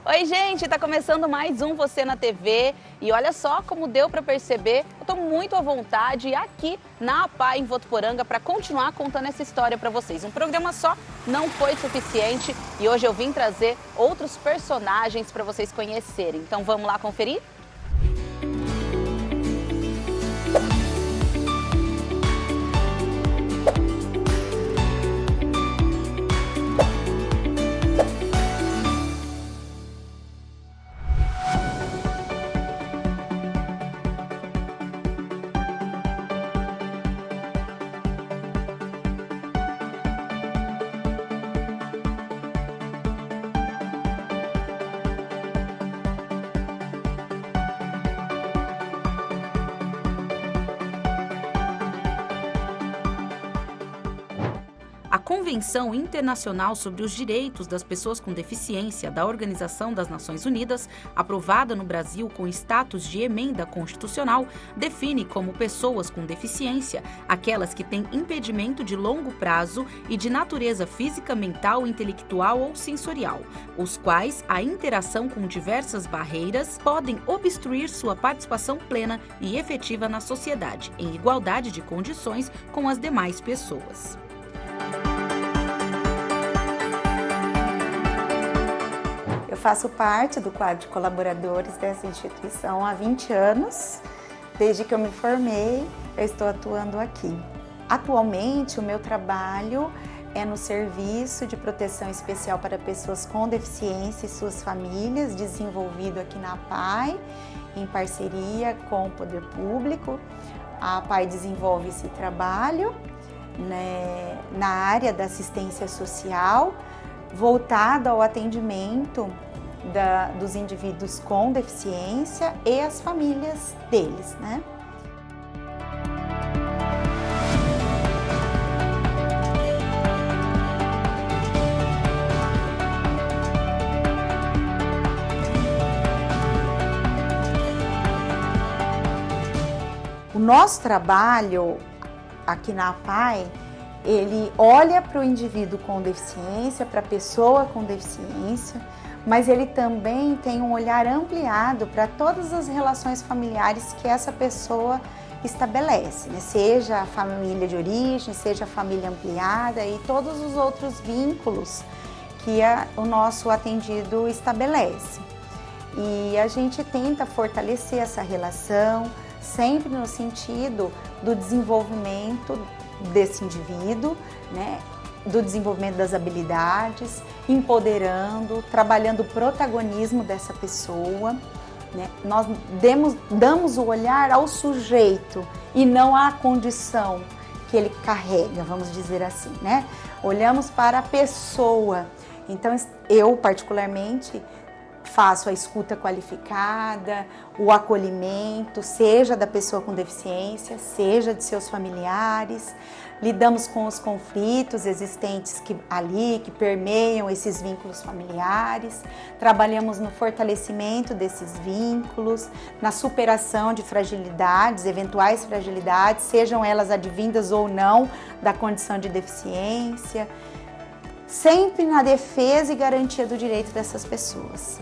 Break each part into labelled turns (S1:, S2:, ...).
S1: Oi, gente, tá começando mais um Você na TV e olha só como deu para perceber, eu tô muito à vontade aqui na APAE em Votuporanga para continuar contando essa história para vocês. Um programa só não foi suficiente e hoje eu vim trazer outros personagens para vocês conhecerem. Então vamos lá conferir? A Convenção Internacional sobre os Direitos das Pessoas com Deficiência da Organização das Nações Unidas, aprovada no Brasil com status de emenda constitucional, define como pessoas com deficiência aquelas que têm impedimento de longo prazo e de natureza física, mental, intelectual ou sensorial, os quais a interação com diversas barreiras podem obstruir sua participação plena e efetiva na sociedade, em igualdade de condições com as demais pessoas.
S2: Eu faço parte do quadro de colaboradores dessa instituição há 20 anos. Desde que eu me formei, eu estou atuando aqui. Atualmente, o meu trabalho é no Serviço de Proteção Especial para Pessoas com Deficiência e suas famílias, desenvolvido aqui na APAE, em parceria com o Poder Público. A APAE desenvolve esse trabalho, né, na área da assistência social, voltado ao atendimento dos indivíduos com deficiência e as famílias deles, né? O nosso trabalho aqui na APAE, ele olha para o indivíduo com deficiência, para a pessoa com deficiência, mas ele também tem um olhar ampliado para todas as relações familiares que essa pessoa estabelece, né? Seja a família de origem, seja a família ampliada e todos os outros vínculos que o nosso atendido estabelece. E a gente tenta fortalecer essa relação, sempre no sentido do desenvolvimento desse indivíduo, né? Do desenvolvimento das habilidades, empoderando, trabalhando o protagonismo dessa pessoa, né? Nós damos o olhar ao sujeito e não à condição que ele carrega, vamos dizer assim, né? Olhamos para a pessoa. Então, eu particularmente faço a escuta qualificada, o acolhimento, seja da pessoa com deficiência, seja de seus familiares. Lidamos com os conflitos existentes que permeiam esses vínculos familiares. Trabalhamos no fortalecimento desses vínculos, na superação de fragilidades, eventuais fragilidades, sejam elas advindas ou não da condição de deficiência, sempre na defesa e garantia do direito dessas pessoas.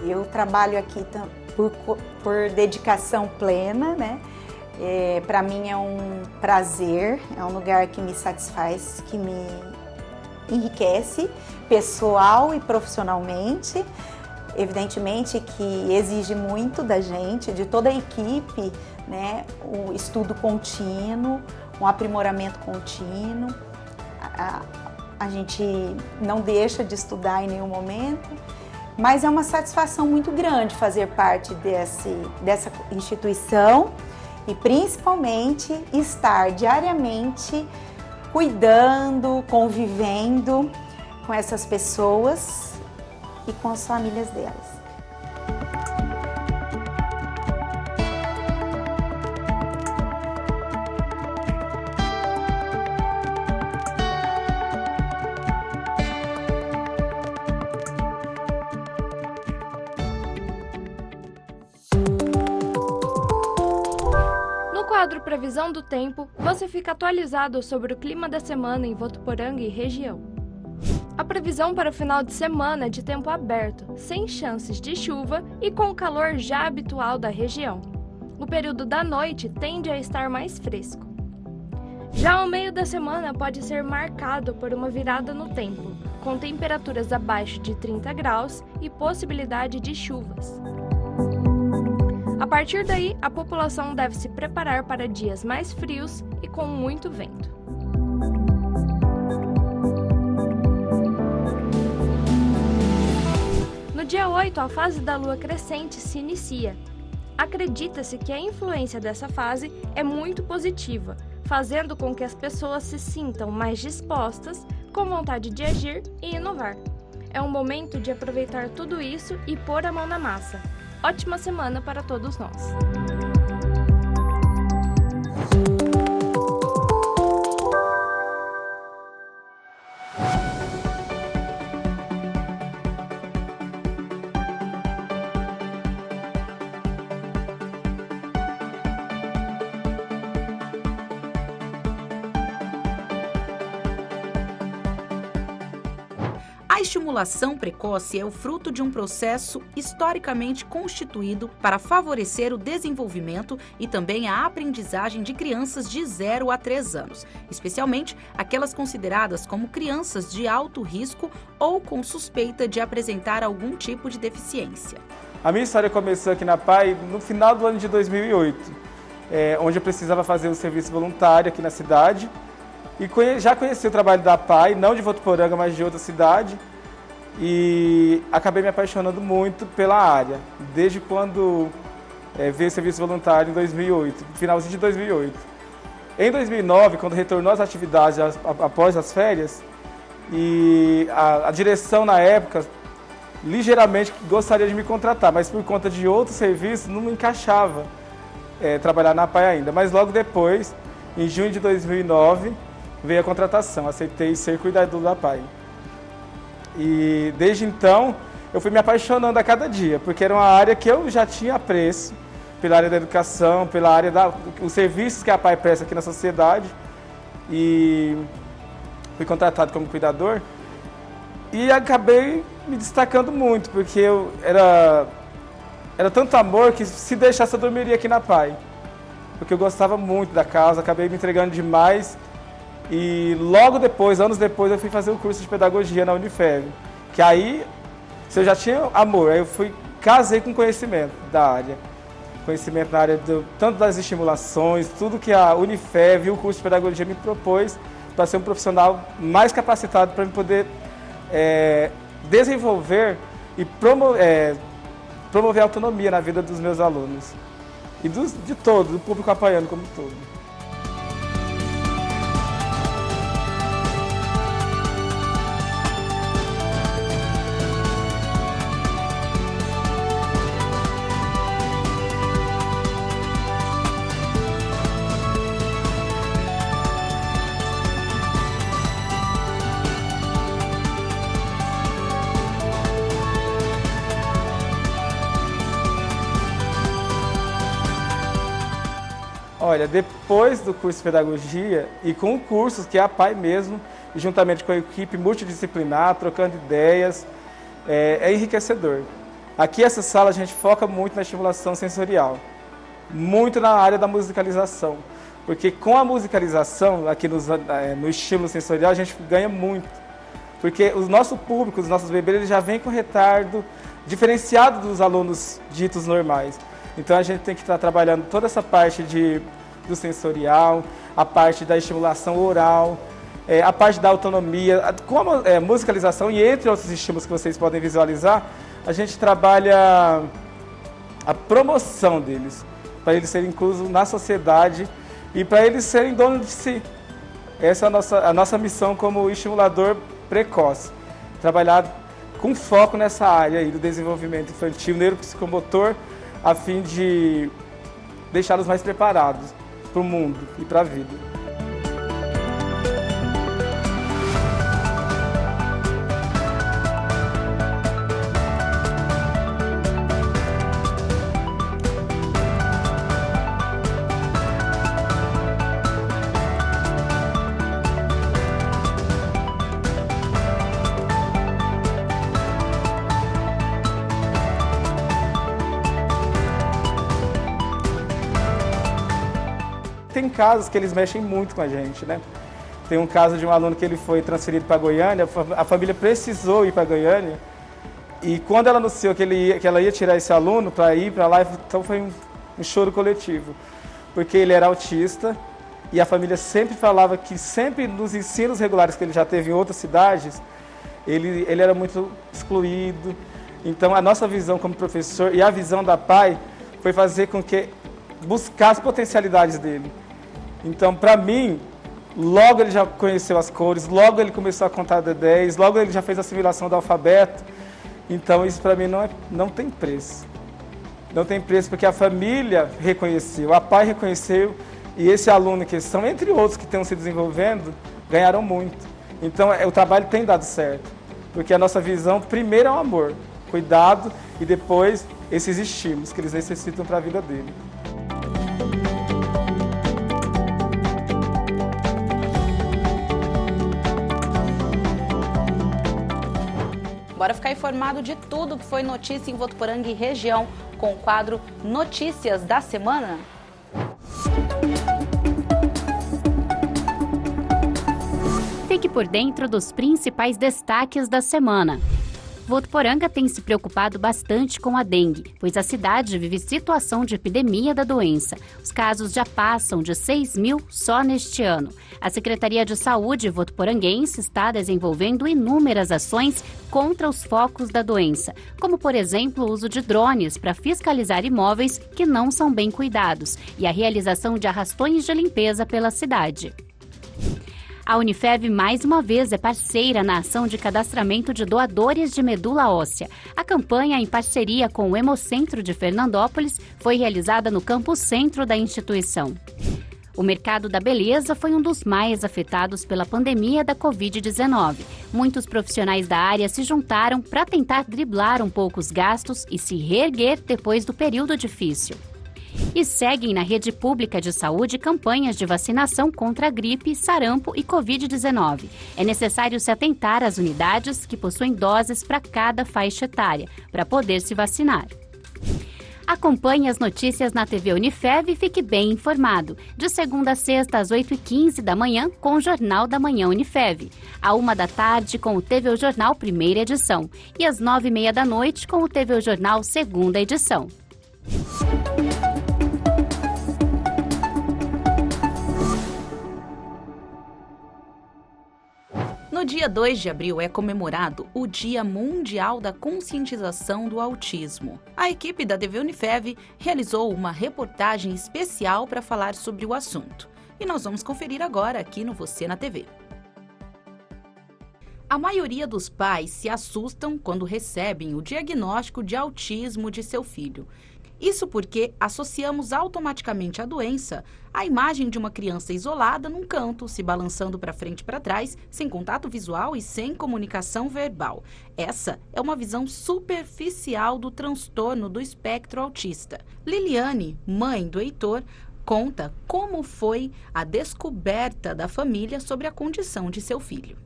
S2: Eu trabalho aqui por dedicação plena, né? Para mim é um prazer, é um lugar que me satisfaz, que me enriquece pessoal e profissionalmente. Evidentemente que exige muito da gente, de toda a equipe, né? O estudo contínuo, um aprimoramento contínuo. A gente não deixa de estudar em nenhum momento. Mas é uma satisfação muito grande fazer parte dessa instituição e principalmente estar diariamente cuidando, convivendo com essas pessoas e com as famílias delas.
S3: quadro Previsão do Tempo, você fica atualizado sobre o clima da semana em Votuporanga e região. A previsão para o final de semana é de tempo aberto, sem chances de chuva e com o calor já habitual da região. O período da noite tende a estar mais fresco. Já o meio da semana pode ser marcado por uma virada no tempo, com temperaturas abaixo de 30 graus e possibilidade de chuvas. A partir daí, a população deve se preparar para dias mais frios e com muito vento. No dia 8, a fase da lua crescente se inicia. Acredita-se que a influência dessa fase é muito positiva, fazendo com que as pessoas se sintam mais dispostas, com vontade de agir e inovar. É um momento de aproveitar tudo isso e pôr a mão na massa. Ótima semana para todos nós!
S1: A estimulação precoce é o fruto de um processo historicamente constituído para favorecer o desenvolvimento e também a aprendizagem de crianças de 0 a 3 anos, especialmente aquelas consideradas como crianças de alto risco ou com suspeita de apresentar algum tipo de deficiência.
S4: A minha história começou aqui na PAI no final do ano de 2008, onde eu precisava fazer um serviço voluntário aqui na cidade. E já conheci o trabalho da PAI, não de Votuporanga, mas de outra cidade. E acabei me apaixonando muito pela área, desde quando veio o serviço voluntário em 2008, finalzinho de 2008. Em 2009, quando retornou às atividades após as férias, e a direção na época ligeiramente gostaria de me contratar, mas por conta de outros serviços não me encaixava trabalhar na PAI ainda. Mas logo depois, em junho de 2009, veio a contratação, aceitei ser cuidador da PAI. E desde então eu fui me apaixonando a cada dia, porque era uma área que eu já tinha apreço, pela área da educação, pela área dos serviços que a PAI presta aqui na sociedade. E fui contratado como cuidador e acabei me destacando muito, porque era tanto amor que se deixasse eu dormiria aqui na PAI, porque eu gostava muito da casa, acabei me entregando demais. E logo depois, anos depois, eu fui fazer o curso de pedagogia na Unifev. Que aí, se eu já tinha amor, aí eu casei com conhecimento da área. Conhecimento na área tanto das estimulações, tudo que a Unifev e o curso de pedagogia me propôs para ser um profissional mais capacitado para poder desenvolver e promover a autonomia na vida dos meus alunos. E de todo, do público apaiano como um todo. Olha, depois do curso de pedagogia e com cursos que é a PAI mesmo, juntamente com a equipe multidisciplinar, trocando ideias, é enriquecedor. Aqui essa sala a gente foca muito na estimulação sensorial, muito na área da musicalização, porque com a musicalização, aqui no estímulo sensorial, a gente ganha muito, porque o nosso público, os nossos bebês, eles já vêm com retardo diferenciado dos alunos ditos normais. Então a gente tem que estar trabalhando toda essa parte do sensorial, a parte da estimulação oral, a parte da autonomia, com a musicalização e entre outros estímulos que vocês podem visualizar, a gente trabalha a promoção deles, para eles serem inclusos na sociedade e para eles serem donos de si. Essa é a nossa missão como estimulador precoce, trabalhar com foco nessa área aí do desenvolvimento infantil, neuropsicomotor, a fim de deixá-los mais preparados para o mundo e para a vida. casos que eles mexem muito com a gente, né? Tem um caso de um aluno que ele foi transferido para Goiânia, a família precisou ir para Goiânia, e quando ela anunciou que ela ia tirar esse aluno para ir para lá, então foi um choro coletivo, porque ele era autista e a família sempre falava que sempre nos ensinos regulares que ele já teve em outras cidades, ele era muito excluído. Então a nossa visão como professor e a visão da PAI foi fazer com que buscar as potencialidades dele. Então, para mim, logo ele já conheceu as cores, logo ele começou a contar até 10, logo ele já fez a assimilação do alfabeto. Então isso para mim não tem preço. Não tem preço porque a família reconheceu, a PAI reconheceu, e esse aluno em questão, entre outros que estão se desenvolvendo, ganharam muito. Então o trabalho tem dado certo, porque a nossa visão primeiro é o amor, cuidado, e depois esses estímulos que eles necessitam para a vida dele.
S1: Bora ficar informado de tudo que foi notícia em Votuporanga e região, com o quadro Notícias da Semana.
S5: Fique por dentro dos principais destaques da semana. Votuporanga tem se preocupado bastante com a dengue, pois a cidade vive situação de epidemia da doença. Os casos já passam de 6 mil só neste ano. A Secretaria de Saúde votuporanguense está desenvolvendo inúmeras ações contra os focos da doença, como, por exemplo, o uso de drones para fiscalizar imóveis que não são bem cuidados e a realização de arrastões de limpeza pela cidade. A Unifev, mais uma vez, é parceira na ação de cadastramento de doadores de medula óssea. A campanha, em parceria com o Hemocentro de Fernandópolis, foi realizada no campus centro da instituição. O mercado da beleza foi um dos mais afetados pela pandemia da Covid-19. Muitos profissionais da área se juntaram para tentar driblar um pouco os gastos e se reerguer depois do período difícil. E seguem na rede pública de saúde campanhas de vacinação contra a gripe, sarampo e Covid-19. É necessário se atentar às unidades que possuem doses para cada faixa etária, para poder se vacinar. Acompanhe as notícias na TV Unifev e fique bem informado. De segunda a sexta, às 8h15 da manhã, com o Jornal da Manhã Unifev. À 1 da tarde, com o TV Jornal Primeira Edição. E às 9h30 da noite, com o TV Jornal Segunda Edição.
S1: No dia 2 de abril é comemorado o Dia Mundial da Conscientização do Autismo. A equipe da TV Unifev realizou uma reportagem especial para falar sobre o assunto. E nós vamos conferir agora aqui no Você na TV. A maioria dos pais se assustam quando recebem o diagnóstico de autismo de seu filho. Isso porque associamos automaticamente a doença à imagem de uma criança isolada num canto, se balançando para frente e para trás, sem contato visual e sem comunicação verbal. Essa é uma visão superficial do transtorno do espectro autista. Liliane, mãe do Heitor, conta como foi a descoberta da família sobre a condição de seu filho.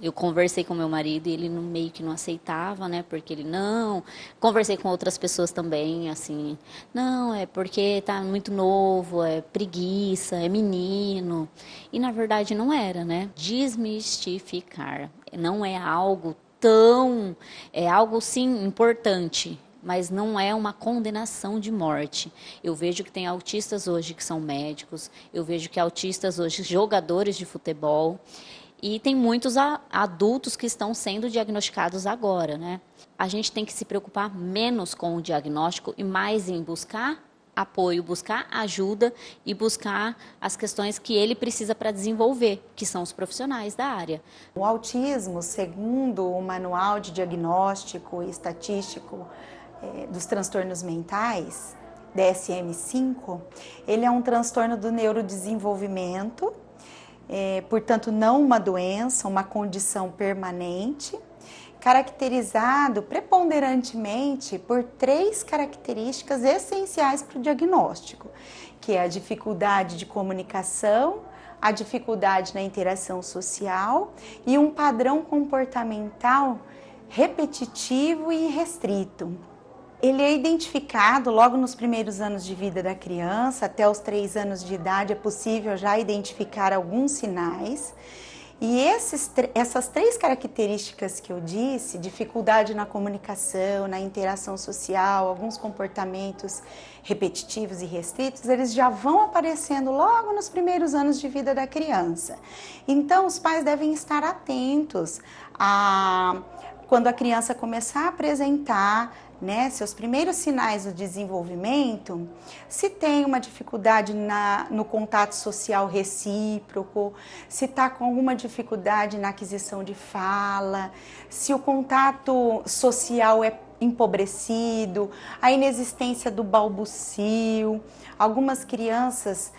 S6: Eu conversei com meu marido e ele meio que não aceitava, né? Porque ele não... Conversei com outras pessoas também, assim... Não, é porque tá muito novo, é preguiça, é menino. E, na verdade, não era, né? Desmistificar. Não é algo tão... É algo, sim, importante, mas não é uma condenação de morte. Eu vejo que tem autistas hoje que são médicos, eu vejo que autistas hoje, jogadores de futebol... E tem muitos adultos que estão sendo diagnosticados agora, né? A gente tem que se preocupar menos com o diagnóstico e mais em buscar apoio, buscar ajuda e buscar as questões que ele precisa para desenvolver, que são os profissionais da área.
S2: O autismo, segundo o Manual de Diagnóstico e Estatístico dos Transtornos Mentais, DSM-5, ele é um transtorno do neurodesenvolvimento, portanto, não uma doença, uma condição permanente, caracterizado preponderantemente por 3 características essenciais para o diagnóstico, que é a dificuldade de comunicação, a dificuldade na interação social e um padrão comportamental repetitivo e restrito. Ele é identificado logo nos primeiros anos de vida da criança, até os 3 anos de idade é possível já identificar alguns sinais. E essas 3 características que eu disse, dificuldade na comunicação, na interação social, alguns comportamentos repetitivos e restritos, eles já vão aparecendo logo nos primeiros anos de vida da criança. Então, os pais devem estar atentos quando a criança começar a apresentar, né, seus primeiros sinais do desenvolvimento, se tem uma dificuldade no contato social recíproco, se está com alguma dificuldade na aquisição de fala, se o contato social é empobrecido, a inexistência do balbucio. Algumas crianças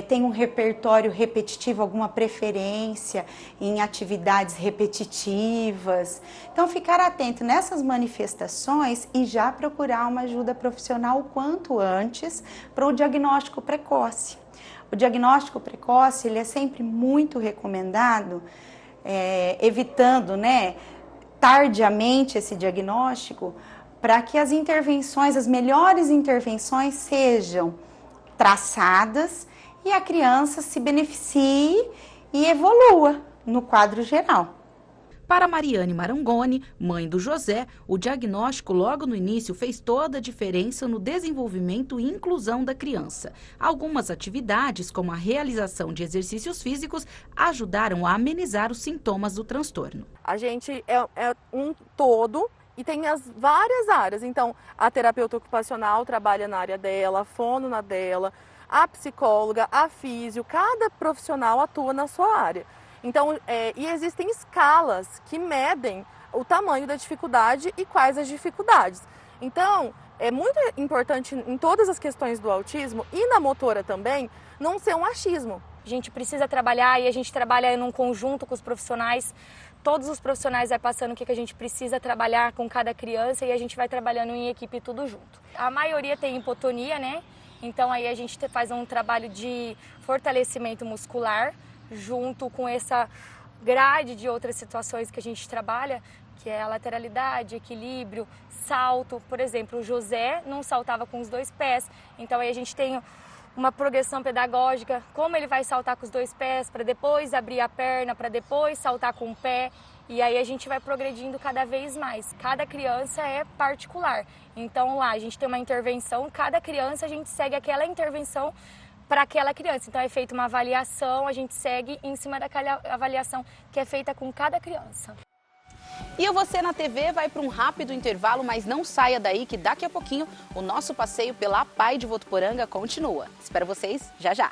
S2: têm um repertório repetitivo, alguma preferência em atividades repetitivas. Então, ficar atento nessas manifestações e já procurar uma ajuda profissional o quanto antes para o diagnóstico precoce. O diagnóstico precoce ele é sempre muito recomendado, evitando, né, tardiamente esse diagnóstico, para que as intervenções, as melhores intervenções sejam traçadas e a criança se beneficie e evolua no quadro geral.
S1: Para Mariane Marangoni, mãe do José, o diagnóstico logo no início fez toda a diferença no desenvolvimento e inclusão da criança. Algumas atividades, como a realização de exercícios físicos, ajudaram a amenizar os sintomas do transtorno.
S7: A gente é um todo e tem as várias áreas. Então, a terapeuta ocupacional trabalha na área dela, a fono na dela, a psicóloga, a físio, cada profissional atua na sua área. Então, e existem escalas que medem o tamanho da dificuldade e quais as dificuldades. Então, é muito importante em todas as questões do autismo e na motora também, não ser um achismo.
S8: A gente precisa trabalhar e a gente trabalha num conjunto com os profissionais. Todos os profissionais vai passando o que a gente precisa trabalhar com cada criança e a gente vai trabalhando em equipe tudo junto. A maioria tem hipotonia, né? Então aí a gente faz um trabalho de fortalecimento muscular junto com essa grade de outras situações que a gente trabalha, que é a lateralidade, equilíbrio, salto. Por exemplo, o José não saltava com os 2 pés, então aí a gente tem uma progressão pedagógica, como ele vai saltar com os 2 pés, para depois abrir a perna, para depois saltar com o pé, e aí a gente vai progredindo cada vez mais. Cada criança é particular, então lá a gente tem uma intervenção, cada criança a gente segue aquela intervenção para aquela criança. Então é feita uma avaliação, a gente segue em cima daquela avaliação que é feita com cada criança.
S1: E o Você na TV vai para um rápido intervalo, mas não saia daí que daqui a pouquinho o nosso passeio pela APAE de Votuporanga continua. Espero vocês já já!